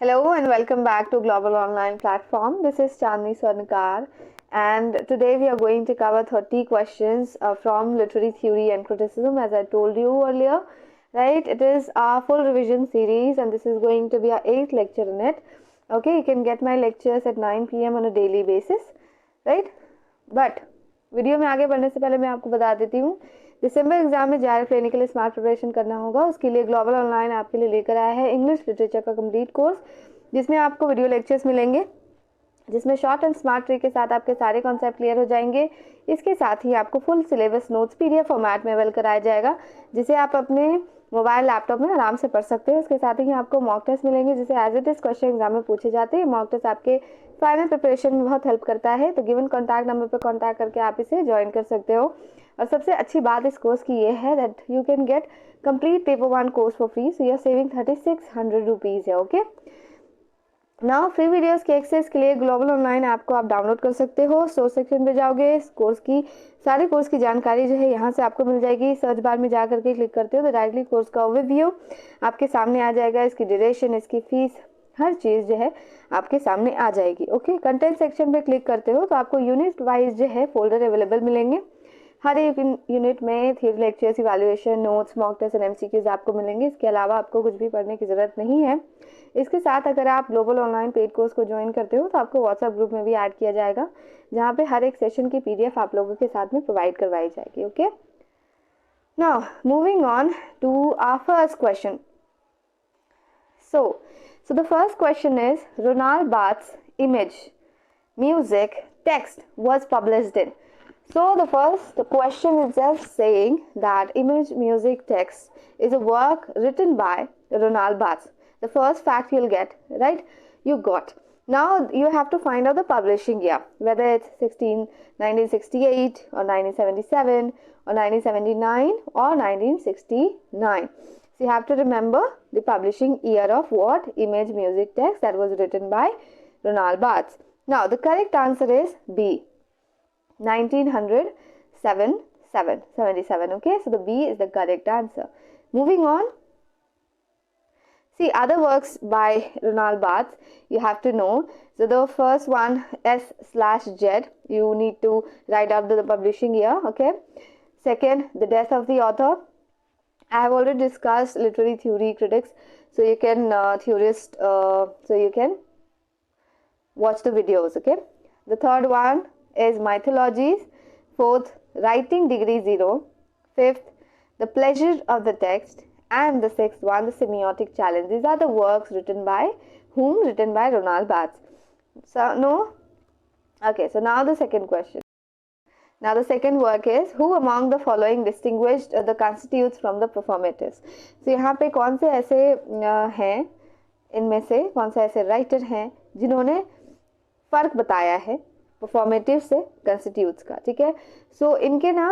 Hello and welcome back to Global Online Platform. This is Chandni Swarnakar, and today we are going to cover 30 questions from Literary Theory and Criticism, as I told you earlier. Right? It is our full revision series, and this is going to be our 8th lecture in it. Okay, you can get my lectures at 9 p.m. on a daily basis, right? But video में आगे बढ़ने से पहले मैं आपको बता देती हूँ, दिसंबर एग्जाम में JRF लेने के लिए स्मार्ट प्रिपरेशन करना होगा। उसके लिए ग्लोबल ऑनलाइन आपके लिए लेकर आया है इंग्लिश लिटरेचर का कंप्लीट कोर्स, जिसमें आपको वीडियो लेक्चर्स मिलेंगे, जिसमें शॉर्ट एंड स्मार्ट ट्रिक के साथ आपके सारे कॉन्सेप्ट क्लियर हो जाएंगे। इसके साथ ही आपको full syllabus notes PDF format में अवेल कराया जाएगा, जिसे आप अपने मोबाइल लैपटॉप में आराम से पढ़ सकते हैं। उसके साथ ही आपको मॉक टेस्ट मिलेंगे, जिसे as it is question exam में पूछे जाते हैं। मॉक टेस्ट आपके फाइनल प्रिपरेशन में बहुत हेल्प करता है, तो गिवन कॉन्टैक्ट नंबर पर कॉन्टैक्ट करके आप इसे ज्वाइन कर सकते हो। और सबसे अच्छी बात इस कोर्स की ये है that you can get complete paper 1 course for free, so you are saving 3600 rupees है। ओके, नाउ फ्री वीडियोस के एक्सेस के लिए ग्लोबल ऑनलाइन ऐप को आप डाउनलोड कर सकते हो। सोर्स सेक्शन पे जाओगे, कोर्स की सारे कोर्स की जानकारी जो है यहाँ से आपको मिल जाएगी। सर्च बार में जा करके क्लिक करते हो तो डायरेक्टली कोर्स का ओवरव्यू आपके सामने आ जाएगा। इसकी ड्यूरेशन, इसकी फीस, हर चीज़ जो है आपके सामने आ जाएगी। ओके, कंटेंट सेक्शन पे क्लिक करते हो तो आपको यूनिट वाइज जो है फोल्डर अवेलेबल मिलेंगे। हर एक यूनिट में theory lectures, evaluation, notes, mock test and MCQs आपको मिलेंगे। इसके अलावा आपको कुछ भी पढ़ने की ज़रूरत नहीं है। इसके साथ अगर आप ग्लोबल ऑनलाइन पेड कोर्स को ज्वाइन करते हो तो आपको व्हाट्सएप ग्रुप में भी ऐड किया जाएगा, जहाँ पे हर एक सेशन की PDF आप लोगों के साथ में प्रोवाइड करवाई जाएगी। Okay, now moving on to our first question. So the first question is, Ronald Barthes' image, music, text was published in. So the first question is just saying that image, music, text is a work written by Ronald Barthes. The first fact you'll get, right? You got. Now you have to find out the publishing year, whether it's 1968 or 1977 or 1979 or 1969. So you have to remember the publishing year of what? Image, music, text that was written by Ronald Barthes. Now the correct answer is B, 1977. Okay, so the B is the correct answer. Moving on. See, other works by Ronald Barthes you have to know. So the first one, S/Z, you need to write out the publishing year. Okay. Second, the death of the author. I have already discussed literary theory critics, so you can so you can watch the videos. Okay. The third one is mythologies. Fourth, writing degree 0. Fifth, the pleasure of the text. And the sixth one, the semiotic challenge. These are the works written by whom? Written by Ronald Barthes. So no. Okay, so now the second question. Now the second work is, who among the following distinguished the constitutes from the performatives? So यहाँ पे कौन से ऐसे हैं, इनमें से कौन से ऐसे राइटर हैं जिन्होंने फ़र्क बताया है परफॉर्मेटिव से कंस्टिट्यूट्स का? ठीक है, सो इनके ना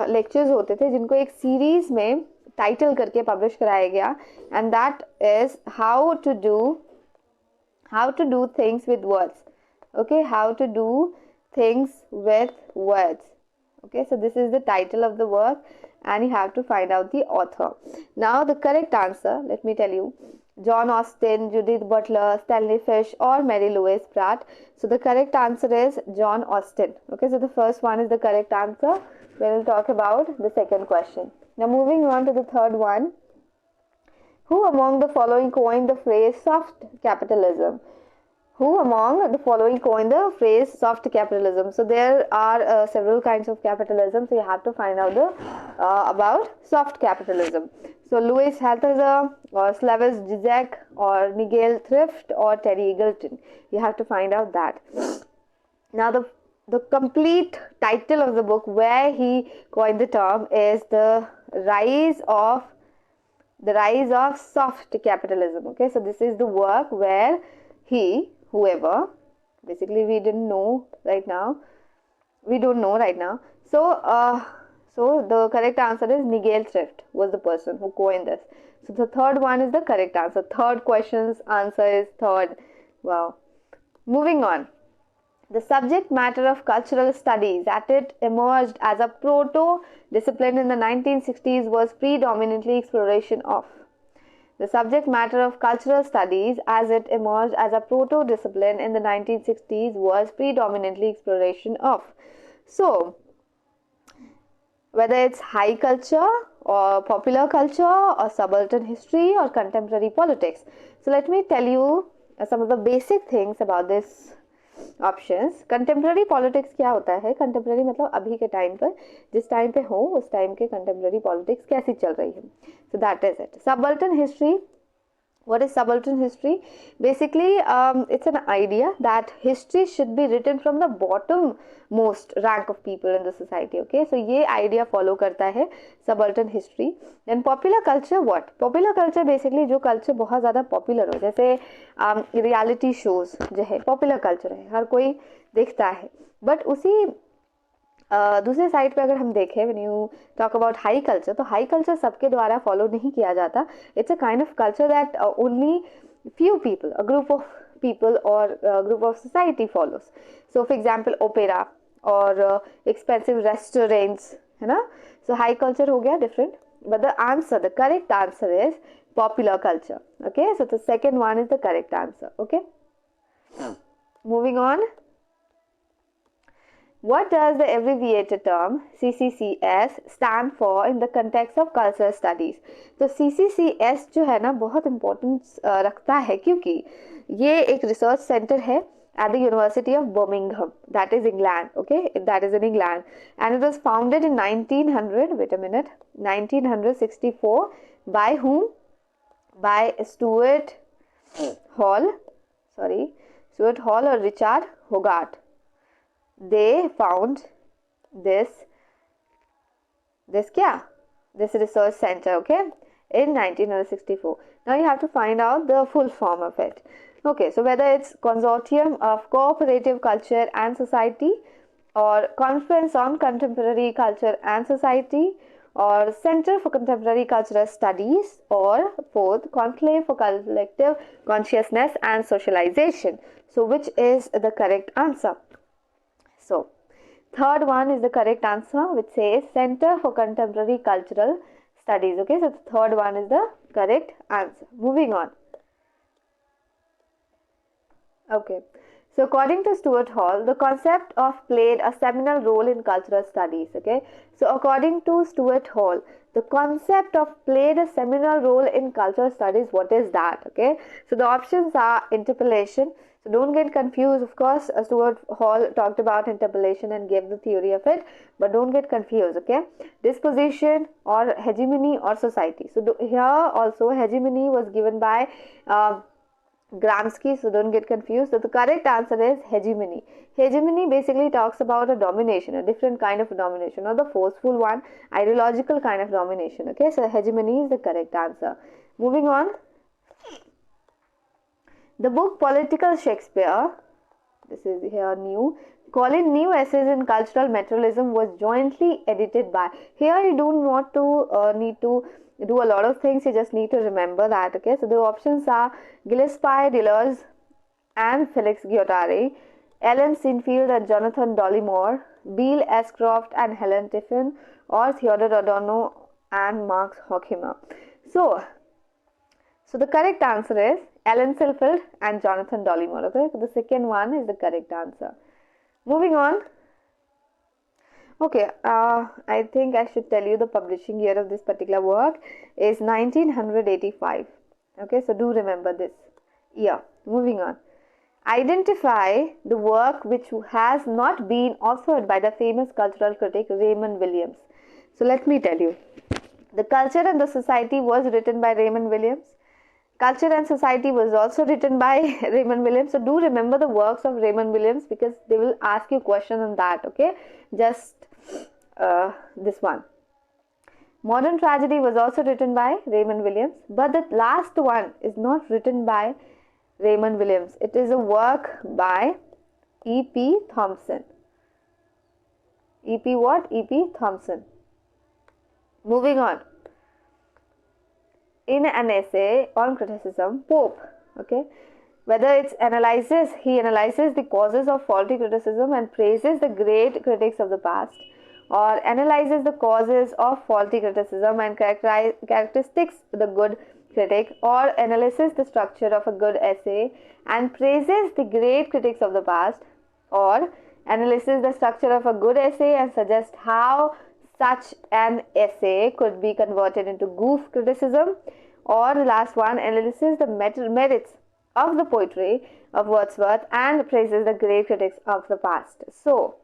लेक्चर्स होते थे जिनको एक सीरीज में टाइटल करके पब्लिश कराया गया, and that is how to do things with words. Okay, how to do things with words. Okay, so this is the title of the work and you have to find out the author. Now the correct answer, let me tell you, John Austen, Judith Butler, Stanley Fish or Mary Louise Pratt. So the correct answer is John Austen. Okay, so the first one is the correct answer. We'll talk about the second question. Now moving on to the third one. Who among the following coined the phrase soft capitalism? Who among the following coined the phrase soft capitalism? So there are several kinds of capitalism, so you have to find out about soft capitalism. So Louis Althusser or Slavoj Žižek or Nigel Thrift or Terry Eagleton. You have to find out that. Now the complete title of the book where he coined the term is the rise of soft capitalism. Okay, so this is the work where whoever, basically we don't know right now. So the correct answer is Nigel Thrift was the person who coined this. So the third one is the correct answer. Third question's answer is third. Wow. Moving on. The subject matter of cultural studies that it emerged as a proto-discipline in the 1960s was predominantly exploration of. The subject matter of cultural studies as it emerged as a proto-discipline in the 1960s was predominantly exploration of. So, whether it's high culture or popular culture or subaltern history or contemporary politics. So let me tell you some of the basic things about this options. Contemporary politics क्या होता है? Contemporary मतलब अभी के time पर, जिस time पे हो उस टाइम के कंटेम्प्रेरी पॉलिटिक्स कैसी चल रही है. So that is it. Subaltern history. What is subaltern history? Basically, it's an idea that history should be written from the bottom most rank of people in the society. Okay, so ये idea follow करता है subaltern history. Then popular culture, what? Popular culture basically जो culture बहुत ज़्यादा popular हो, जैसे reality shows जो है popular culture है, हर कोई देखता है. But उसी दूसरे साइड पे अगर हम देखें, when you talk about high culture, तो हाई कल्चर सबके द्वारा फॉलो नहीं किया जाता. It's a kind of culture that only few people, a group of people और group of society follows. So for example opera और एक्सपेंसिव रेस्टोरेंट्स, है ना. सो हाई कल्चर हो गया different, but the answer, the correct answer is popular culture. Okay, so the second one is the correct answer. Okay, moving on. What does the abbreviated term CCCS stand for in the context of cultural studies? तो CCCS जो है ना बहुत importance रखता है, क्योंकि ये एक रिसर्च सेंटर है at the University of Birmingham, that is England. Okay, that is in England, and it was founded in 1900. Wait a minute, 1964. By whom? By Stuart Hall. Sorry, Stuart Hall or Richard Hogarth. They found this research center, okay, in 1964. Now you have to find out the full form of it. Okay, so whether it's Consortium of Cooperative Culture and Society, or Conference on Contemporary Culture and Society, or Center for Contemporary Cultural Studies, or fourth, Conclave for Collective Consciousness and Socialization. So which is the correct answer? So, third one is the correct answer, which says Center for Contemporary Cultural Studies. Okay, so the third one is the correct answer. Moving on. Okay, so according to Stuart Hall, the concept of played a seminal role in cultural studies. Okay, so according to Stuart Hall, the concept of played a seminal role in cultural studies, what is that? Okay, so the options are interpolation. So don't get confused. Of course, Stuart Hall talked about interpolation and gave the theory of it, but don't get confused. Okay, disposition or hegemony or society. So here also hegemony was given by Gramsci, so don't get confused. So the correct answer is hegemony. Hegemony basically talks about a domination, a different kind of domination, or the forceful one, ideological kind of domination. Okay, so hegemony is the correct answer. Moving on. The book Political Shakespeare, this is here new, calling New Essays in Cultural Materialism, was jointly edited by. Here you do not need to do a lot of things, you just need to remember that. Okay, so the options are Gillespie, Deleuze and Felix Guattari, Ellen Sinfield and Jonathan Dollimore, Beale Ashcroft and Helen Tiffin, or Theodore Adorno and Max Horkheimer. So the correct answer is Ellen Sinfield and Jonathan Dollimore. Okay, so the second one is the correct answer. Moving on. Okay, I think I should tell you the publishing year of this particular work is 1985. Okay, so do remember this year. Moving on. Identify the work which has not been authored by the famous cultural critic Raymond Williams. So let me tell you. The Culture and the Society was written by Raymond Williams. Culture and Society was also written by Raymond Williams. So do remember the works of Raymond Williams, because they will ask you question on that. Okay, just this one. Modern Tragedy was also written by Raymond Williams, but the last one is not written by Raymond Williams. It is a work by E.P. Thompson. E.P. what? E.P. Thompson. Moving on. In an essay on criticism, Pope, okay, whether it's he analyzes the causes of faulty criticism and praises the great critics of the past, or analyzes the causes of faulty criticism and characteristics the good critic, or analyzes the structure of a good essay and praises the great critics of the past, or analyzes the structure of a good essay and suggests how such an essay could be converted into goof criticism, or the last one, analyzes the merits of the poetry of Wordsworth and praises the great critics of the past. So,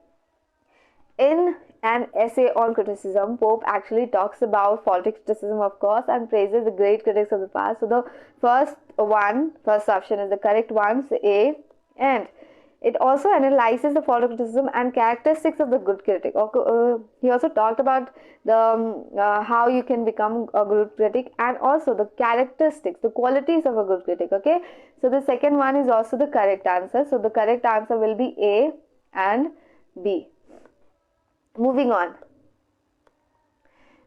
in an essay on criticism, Pope actually talks about faulty criticism, of course, and praises the great critics of the past. So the first option is the correct one, so A. And it also analyzes the faulty criticism and characteristics of the good critic. He also talked about the how you can become a good critic, and also the characteristics, the qualities of a good critic. Okay, so the second one is also the correct answer. So the correct answer will be A and B. Moving on.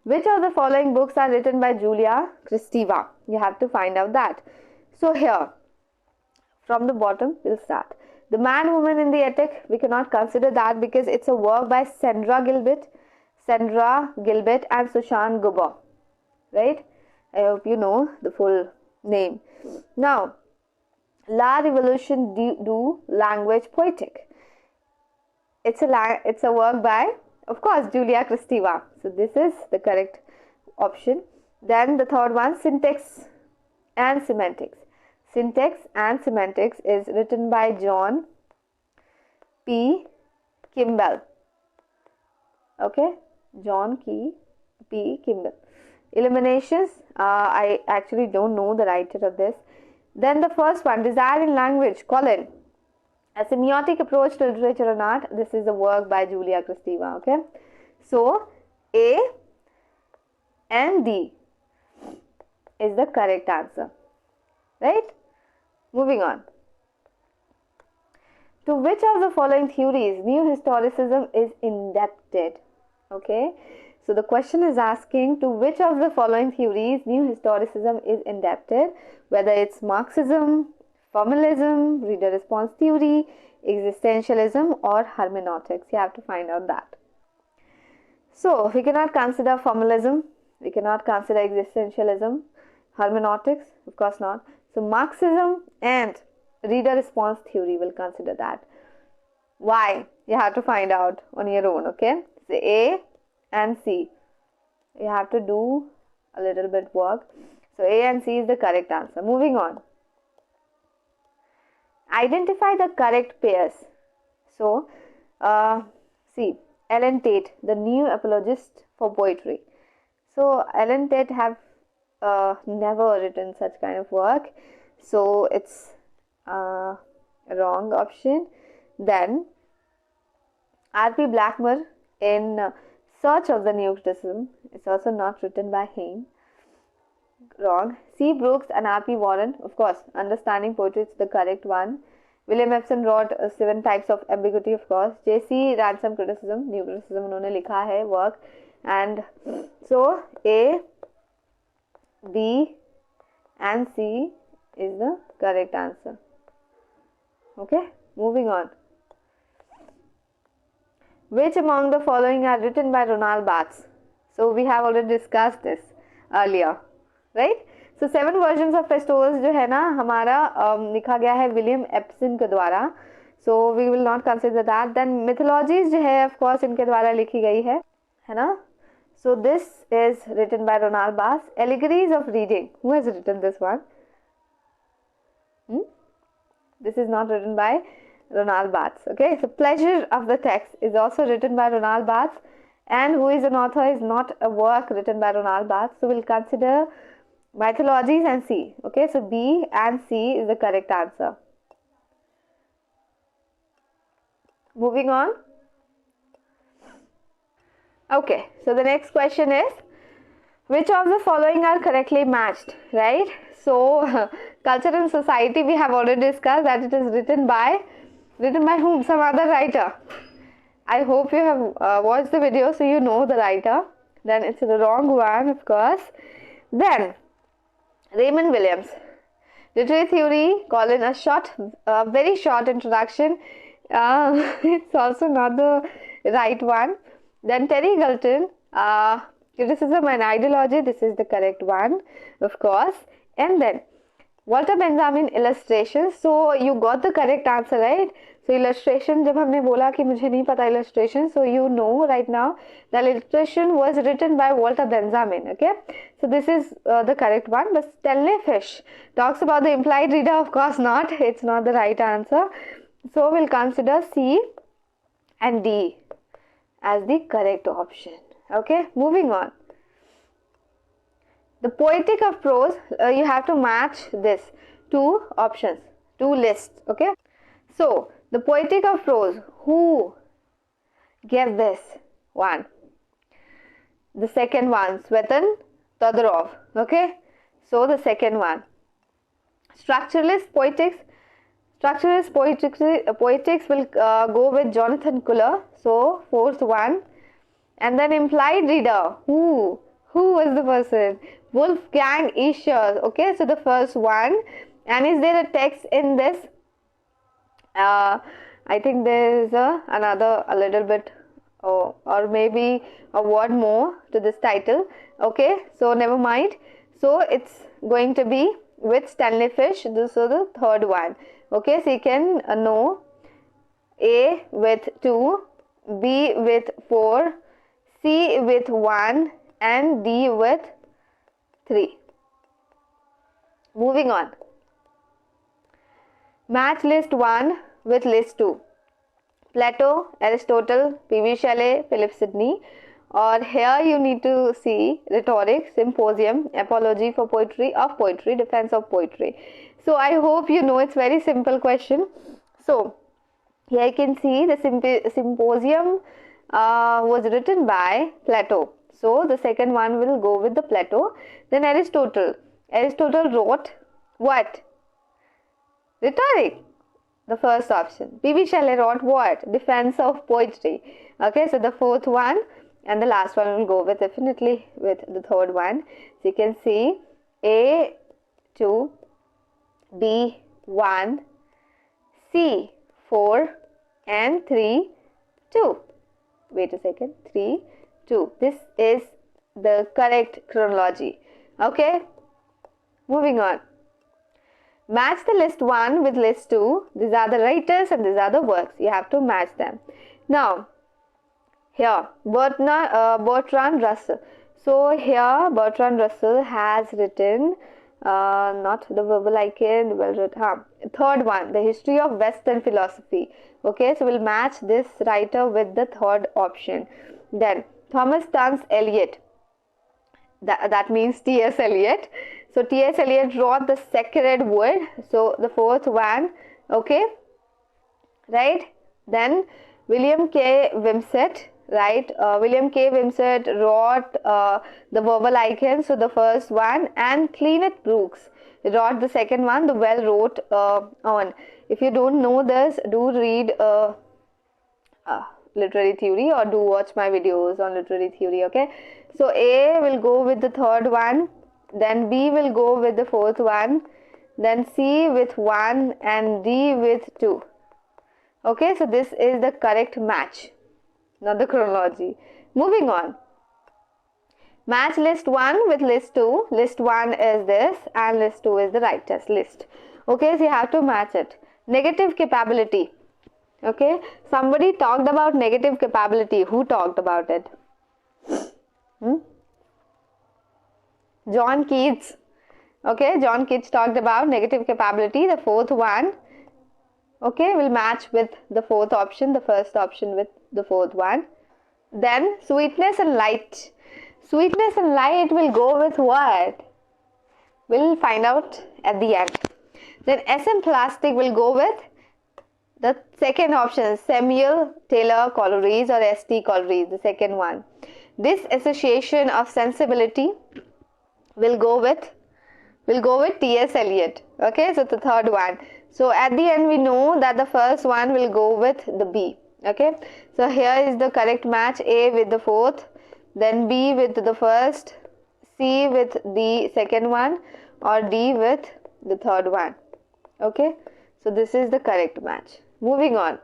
Which of the following books are written by Julia Kristeva? You have to find out that. So here, from the bottom, we'll start. The Man, Woman in the Attic, we cannot consider that because it's a work by Sandra Gilbert and Sushan Guba. Right? I hope you know the full name. Now, La Révolution du Language Poetique. It's a work by, of course, Julia Kristeva. So this is the correct option. Then the third one, Syntax and Semantics. Syntax and Semantics is written by John P. Kimball. Okay, John P. Kimball. Illuminations, I actually don't know the writer of this. Then the first one, Desire in Language, Colin. A Semiotic Approach to Literature and Art. This is a work by Julia Kristeva. Okay, so A and D is the correct answer. Right? Moving on. To which of the following theories new historicism is indebted? Okay, so the question is asking to which of the following theories new historicism is indebted, whether it's Marxism, formalism, reader response theory, existentialism, or hermeneutics. You have to find out that. So we cannot consider formalism, we cannot consider existentialism, hermeneutics, of course not. So Marxism and reader response theory will consider that. Why? You have to find out on your own. Okay, so A and C, you have to do a little bit work. So A and C is the correct answer. Moving on. Identify the correct pairs. So see, Ellen Tate, the new apologist for poetry. So Ellen Tate have never written such kind of work, so it's a wrong option. Then R.P. Blackmore in Search of the New Criticism, it's also not written by him. Wrong. C. Brooks and R.P. Warren, of course, Understanding Poetry is the correct one. William Epson wrote 7 Types of Ambiguity, of course. J.C. Ransom Criticism, New Criticism उन्होंने लिखा है work. And so A, B and C is the correct answer. Okay, moving on. Which among the following are written by Ronald Barthes? So we have already discussed this earlier, right? So 7 versions of Festivals जो है ना हमारा लिखा गया है William Epson के द्वारा. So we will not consider that. Then mythologies जो है of course इनके द्वारा लिखी गई है ना? So this is written by Ronald Barthes. Allegories of Reading. Who has written this one? This is not written by Ronald Barthes. Okay, so Pleasure of the Text is also written by Ronald Barthes, and Who is an Author is not a work written by Ronald Barthes. So we'll consider Mythologies and C. Okay, so B and C is the correct answer. Moving on. Okay, so the next question is, which of the following are correctly matched, right? So, Culture and Society, we have already discussed that it is written by whom? Some other writer. I hope you have watched the video so you know the writer. Then it's the wrong one, of course. Then, Raymond Williams. Literary theory, call in a very short introduction. It's also not the right one. Then Terry Galton, Criticism and Ideology, this is the correct one, of course. And then Walter Benjamin illustration. So you got the correct answer, right? So illustration, जब हमने बोला कि मुझे नहीं पता illustration, so you know right now the illustration was written by Walter Benjamin. Okay, so this is the correct one. But Stanley Fish talks about the implied reader. Of course not. It's not the right answer. So we'll consider C and D as the correct option. Okay, moving on. The poetic of prose, you have to match this two options, two lists. Okay, so the poetic of prose, who gave this one? The second one, Svetan Todorov. Okay, so the second one. Structuralist poetics will go with Jonathan Kuller. So fourth one. And then implied reader, who was the person? Wolfgang Ischer. Okay, so the first one. And is there a text in this? I think there is another a little bit, or maybe a word more to this title. Okay, so never mind. So it's going to be with Stanley Fish. This is the third one. Okay, so you can know A with 2, B with 4, C with 1, and D with 3. Moving on. Match list 1 with list 2. Plato, Aristotle, P.V. Shelley, Philip Sidney. Or here you need to see rhetoric, symposium, apology for poetry, of poetry, defense of poetry. So I hope you know it's very simple question. So here you can see the symposium was written by Plato. So the second one will go with the Plato. Then Aristotle. Aristotle wrote what? Rhetoric. The first option. P.V. Shelley wrote what? Defense of poetry. Okay, so the fourth one and the last one will go with definitely with the third one. So you can see A 2, B 1, C 4, and 3 2. Wait a second. 3 2. This is the correct chronology. Okay. Moving on. Match the list 1 with list 2. These are the writers and these are the works. You have to match them. Now, here, Bertrand Russell. So, here, Bertrand Russell has written, not the verbal icon, well written, third one, the history of Western philosophy. Okay, so we'll match this writer with the third option. Then, Thomas Stans Eliot. That means T.S. Eliot. So T.S. Eliot wrote the Sacred Wood. So the fourth one, okay, right? Then William K. Wimsett, right? William K. Wimsett wrote the verbal icon. So the first one, and Cleaneth Brooks wrote the second one. The well wrote on. If you don't know this, do read literary theory or do watch my videos on literary theory. Okay. So A will go with the third one. Then B will go with the fourth one, then C with 1 and D with 2. Okay, so this is the correct match, not the chronology. Moving on. Match list 1 with list 2. List 1 is this and list 2 is the writer's list. Okay, so you have to match it. Negative capability. Okay, somebody talked about negative capability. Who talked about it? John Keats. Okay, John Keats talked about negative capability. The fourth one, okay, will match with the fourth option, the first option with the fourth one. Then sweetness and light. Sweetness and light will go with what? We'll find out at the end. Then SM plastic will go with the second option, Samuel Taylor Coleridge or S.T. Coleridge, the second one. This association of sensibility will go with T.S. Eliot. Okay, so the third one. So at the end we know that the first one will go with the B. Okay, so here is the correct match. A with the fourth, then B with the first, C with the second one, or D with the third one. Okay, so this is the correct match. Moving on.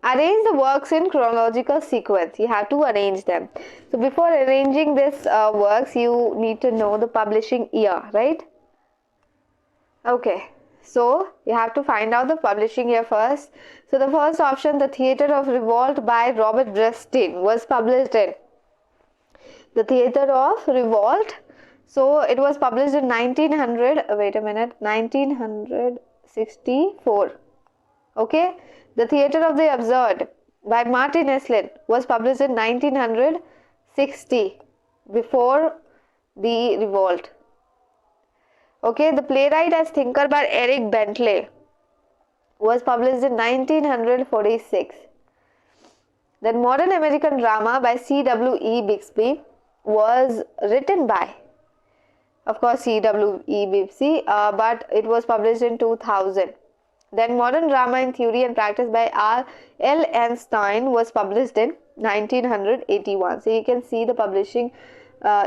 Arrange the works in chronological sequence. You have to arrange them. So before arranging this works, you need to know the publishing year, right? Okay, so you have to find out the publishing year first. So the first option, The Theatre of Revolt by Robert Brestein, was published in The Theatre of Revolt. So it was published in 1964. Okay, The Theatre of the Absurd by Martin Esslin was published in 1960, before the revolt. Okay, The Playwright as Thinker by Eric Bentley was published in 1946. Then Modern American Drama by C.W.E. Bixby was written by, of course, C.W.E. Bixby, but it was published in 2000. Then Modern Drama in Theory and Practice by R.L.N. Stein was published in 1981. So you can see the publishing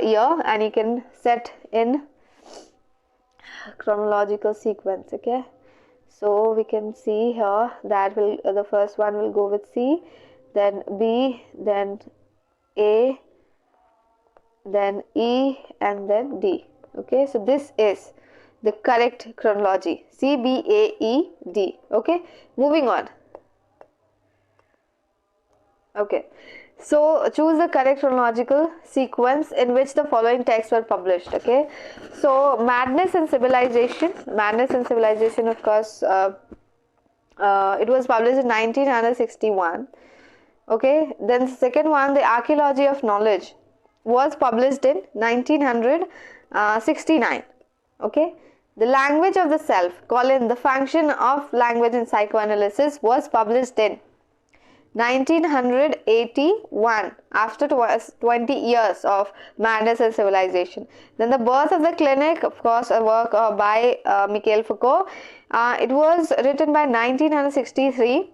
year, and you can set in chronological sequence. Okay, so we can see here that the first one will go with C, then B, then A, then E, and then D. Okay, so this is the correct chronology, C, B, A, E, D. Okay, moving on. Okay, so choose the correct chronological sequence in which the following texts were published. Okay, so Madness and Civilization, of course, it was published in 1961. Okay, then the second one, The Archaeology of Knowledge, was published in 1969. Okay, The Language of the Self, The Function of Language in Psychoanalysis, was published in 1981, after 20 years of Madness and Civilization. Then The Birth of the Clinic, of course, a work by Michel Foucault. It was written by 1963.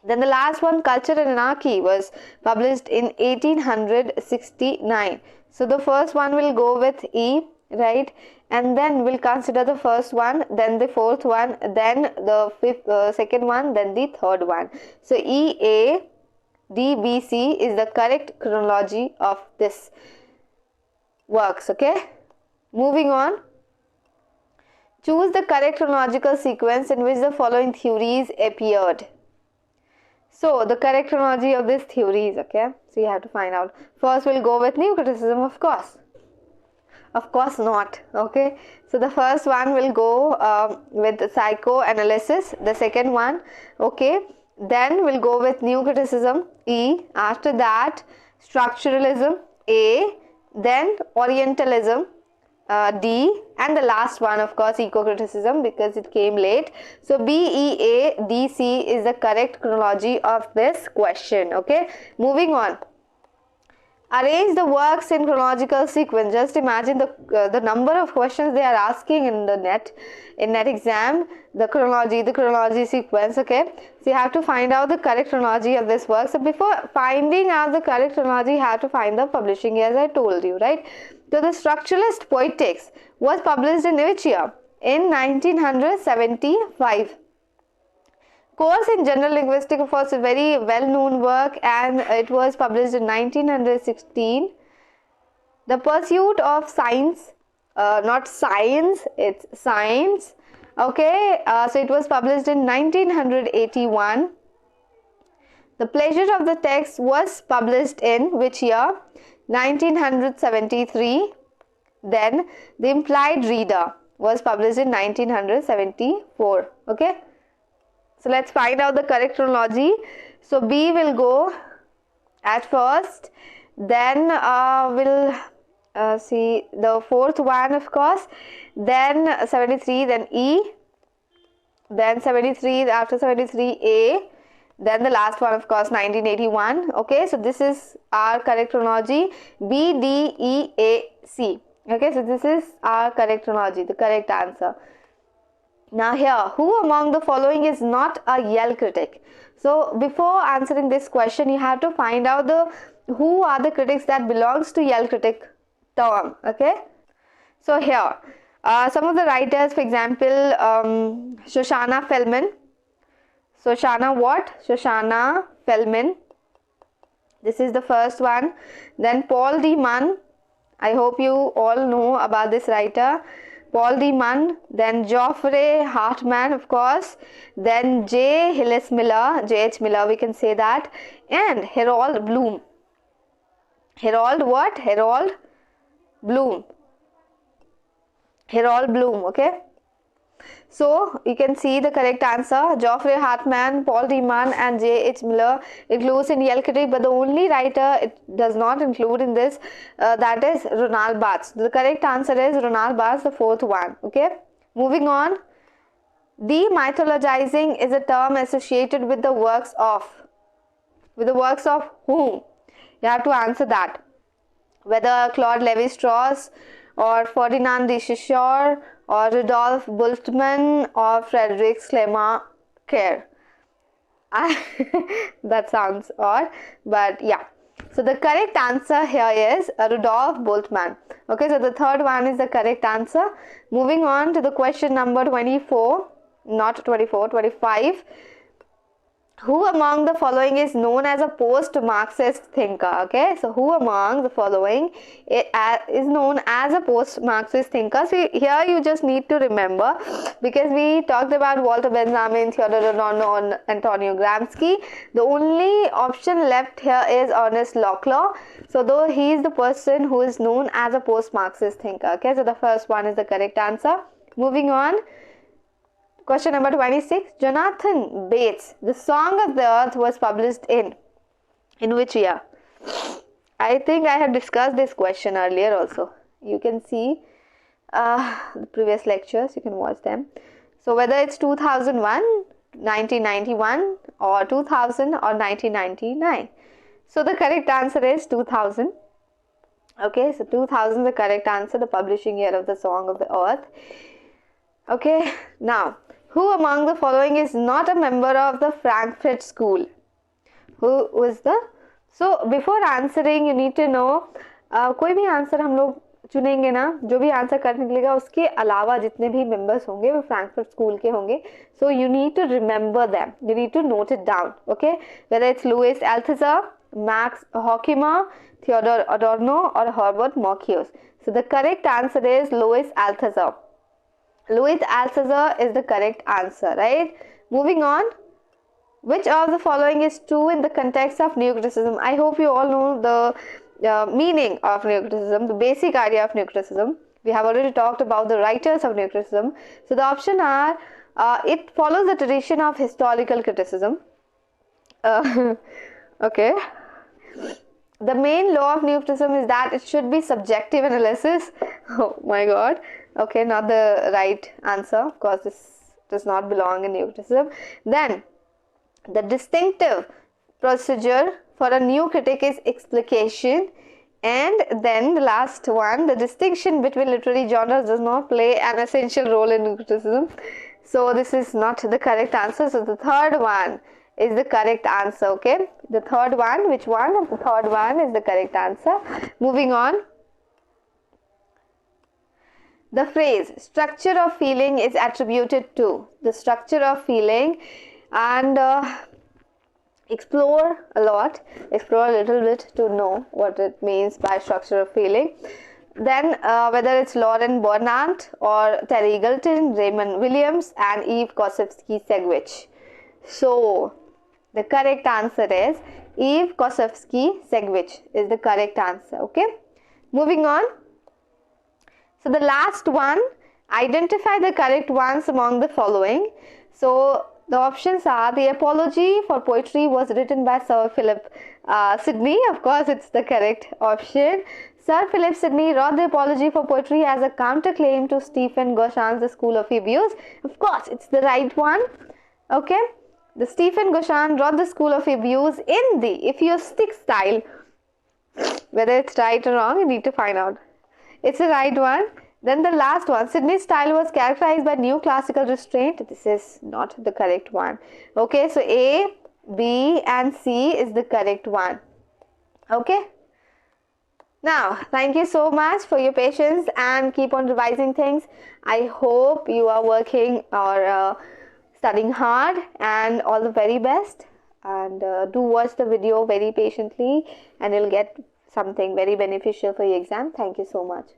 Then the last one, Culture and Anarchy, was published in 1869. So the first one will go with E, right? And then we'll consider the first one, then the fourth one, then the second one, then the third one. So E, A, D, B, C is the correct chronology of this works. Okay, moving on. Choose the correct chronological sequence in which the following theories appeared. So the correct chronology of these theories. Okay, so you have to find out. First we'll go with new criticism, of course. Of course not. Okay, so the first one will go with psychoanalysis, the second one. Okay, then we'll go with new criticism, E. After that, structuralism, A. Then orientalism, D. And the last one, of course, eco-criticism, because it came late. So B, E, A, D, C is the correct chronology of this question. Okay, moving on. Arrange the works in chronological sequence. Just imagine the number of questions they are asking in the net exam. The chronology sequence. Okay, so you have to find out the correct chronology of this work. So before finding out the correct chronology, you have to find the publishing year, as I told you, right? So the Structuralist Poetics was published in which year? In 1975. Course in General Linguistics, of course, a very well-known work, and it was published in 1916. The Pursuit of Science, not science, it's science. Okay, so it was published in 1981. The Pleasure of the Text was published in which year? 1973. Then The Implied Reader was published in 1974. Okay. So let's find out the correct chronology. So B will go at first, then we'll see the fourth one, of course, then 73, then E, then 73, after 73 A, then the last one, of course, 1981. Okay, so this is our correct chronology, B, D, E, A, C. Okay, so this is our correct chronology, the correct answer. Now here, who among the following is not a Yale critic? So before answering this question, you have to find out who are the critics that belongs to Yale critic term. Okay, so here some of the writers, for example, Shoshana Feldman. Shoshana what? Shoshana Fellman. This is the first one. Then Paul de Man. I hope you all know about this writer. Paul de Man. Then Geoffrey Hartman, of course. Then J. Hillis Miller, J.H. Miller, we can say that. And Harold Bloom. Harold what? Harold Bloom. Harold Bloom, okay? So you can see the correct answer. Geoffrey Hartman, Paul de Man and J.H. Miller includes in Yale critic, but the only writer it does not include in this, that is Ronald Barthes. The correct answer is Ronald Barthes, the fourth one. Okay, moving on. Demythologizing is a term associated with the works of. With the works of whom? You have to answer that. Whether Claude Lévi-Strauss or Ferdinand de Saussure or Rudolf Bultmann or Frederick Schleiermacher. That sounds odd, but yeah. So the correct answer here is Rudolf Bultmann. Okay, so the third one is the correct answer. Moving on to the question number 24, not 24, 25. Who among the following is known as a post-Marxist thinker? Okay, so who among the following is known as a post-Marxist thinker? So here you just need to remember, because we talked about Walter Benjamin, Theodor Adorno, and Antonio Gramsci. The only option left here is Ernest Locklaw. So though he is the person who is known as a post-Marxist thinker. Okay, so the first one is the correct answer. Moving on. Question number 26. Jonathan Bates, The Song of the Earth was published in which year? I think I have discussed this question earlier also. You can see the previous lectures, you can watch them. So whether it's 2001, 1991 or 2000 or 1999. So the correct answer is 2000. Okay, so 2000 is the correct answer, the publishing year of The Song of the Earth. Okay, now. Who among the following is not a member of the Frankfurt School? Who was the? So before answering, you need to know. कोई भी answer हम लोग चुनेंगे ना, जो भी answer करने निकलेगा उसके अलावा जितने भी मेंबर्स होंगे वो फ्रैंकफर्ट स्कूल के होंगे. So you need to remember them. You need to note it down. Okay, whether it's Louis Althusser, Max Horkheimer, Theodor Adorno, or Herbert Marcuse. So the correct answer is Louis Althusser. Louis Althusser is the correct answer, right? Moving on. Which of the following is true in the context of neo-criticism? I hope you all know the meaning of neo-criticism, the basic idea of neo-criticism. We have already talked about the writers of neo-criticism. So the options are, it follows the tradition of historical criticism. Okay. The main law of neo-criticism is that it should be subjective analysis. Oh my god. Okay, not the right answer. Of course, this does not belong in neo-criticism. Then, the distinctive procedure for a new critic is explication. And then the last one, the distinction between literary genres does not play an essential role in neo-criticism. So this is not the correct answer. So the third one is the correct answer. Okay, the third one, which one? The third one is the correct answer. Moving on. The phrase structure of feeling is attributed to the structure of feeling, and explore a little bit to know what it means by structure of feeling. Then whether it's Lauren Bernhardt or Terry Eagleton, Raymond Williams and Eve Kosofsky-Segwich. So the correct answer is Eve Kosofsky-Segwich is the correct answer. Okay, moving on. So the last one, identify the correct ones among the following. So the options are, the Apology for Poetry was written by Sir Philip Sidney. Of course, it's the correct option. Sir Philip Sidney wrote the Apology for Poetry as a counterclaim to Stephen Gauchin's The School of Abuse. Of course, it's the right one. Okay, the Stephen Gauchin wrote The School of Abuse in the euphuistic style. Whether it's right or wrong, you need to find out. It's the right one. Then the last one, Sidney's style was characterized by neoclassical restraint. This is not the correct one. Okay, so A, B and C is the correct one. Okay. Now, thank you so much for your patience and keep on revising things. I hope you are working or studying hard, and all the very best. And do watch the video very patiently, and you'll get something very beneficial for your exam. Thank you so much.